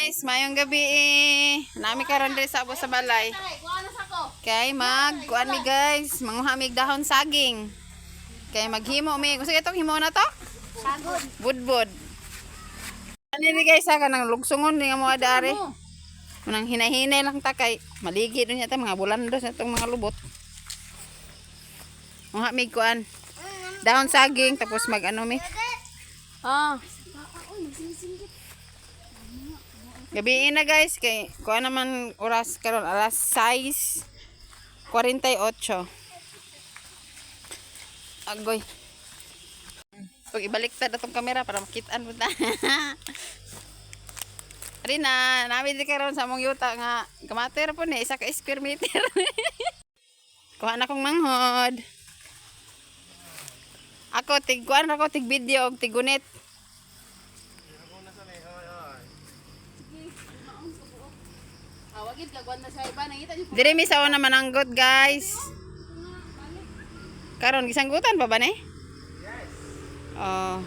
Guys, mayong gabi nami karon diri sa abo sa balay. Kay kuan mi guys, manguha mi dahon saging. Kay maghimo mi. Gusto itong himo na to? Pagod. Budbud. Ani ni guys ha kanang lugsungon ni nga mo adari. Manang hinay-hinay lang ta kay maligi do niya ta mga bulandos na tong mga lubot. Manguha mi kuan. Dahon saging tapos mag-ano mi. Ah. Gabi na guys kay kuha naman oras karon alas 6:48. Agoy. Pag ibaliktad atong kamera para makitaan mo ta. Ari na, namin di karon sa among yuta nga kamater po ni isa ka square meter. Kuha na kong manghod. Ako tig video og tigunit. Dire mi sa una mananggot guys. Karon gisanggutan pa ba ni? Oh.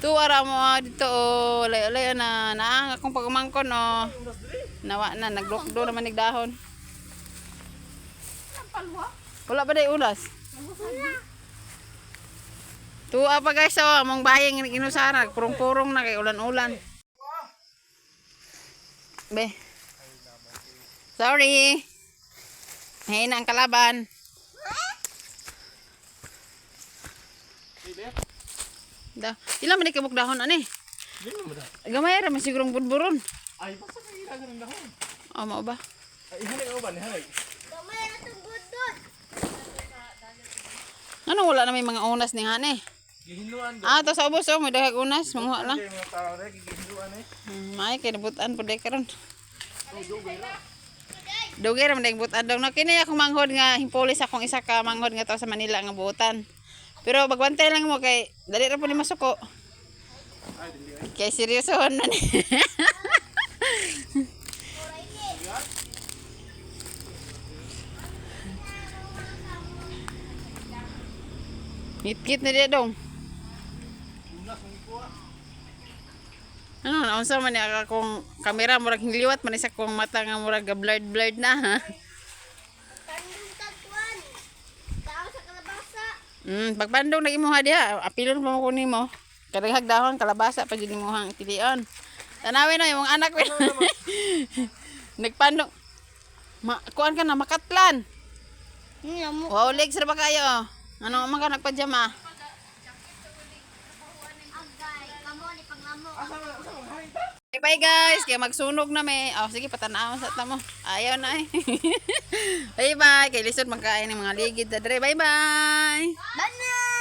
Tuwara mo dito oh, lay na naang akong pagumangkon oh. Nawa na naglokdo naman nig dahon. Wala ba day ulas? Tuwa pa guys oh, among bayeng inusara, purong-purong na kay ulan-ulan. Be. Sorry. Mahina ang kalaban. Da. Ilan man ikabuk dahon ani? Gamay ra man sigurong budburon. Ay, basta kay ila ng dahon. Oh, mao ba? Ay, ihali ka ba ni halay? Gamay ra tong budbud. Ano wala na may mga unas ni hane? Gihinuan do. Ah, to sa ubos oh, may daghang unas, manguha lang. Kay mga tao ra gihinuan eh. May kay nabutan pud day karon. Dugay ra man day butan dong. Kini akong manghod nga himpulis akong isa ka manghod nga to sa Manila nga buutan. Pero magbantay lang mo kay dali ra pud ni masuko. Kay seryosohon na ni. Ngit-ngit na dia dong. Ano, naunsa man ni akong kamera murag hinliwat man isa kong mata nga murag blurred na ha. Tandong tagwan. Tao sa kalabasa. Pagpandong na imuha diha, apilon pa mo kunin mo. Kadaghag dahon kalabasa pa jud imuhang pilion. Tanawin na imong anak ko. Nagpandong. Kuan ka na makatlan. Namo. Wow, legs ra ba kayo? Ano man ka nagpajama? Agay, kamo ni panglamo. Bye guys, kaya magsunog na may. Oh, sige patanaw sa tamo. Ayaw na eh. Bye bye, kay lisod magkain ng mga ligid na dre. Bye bye. Bye.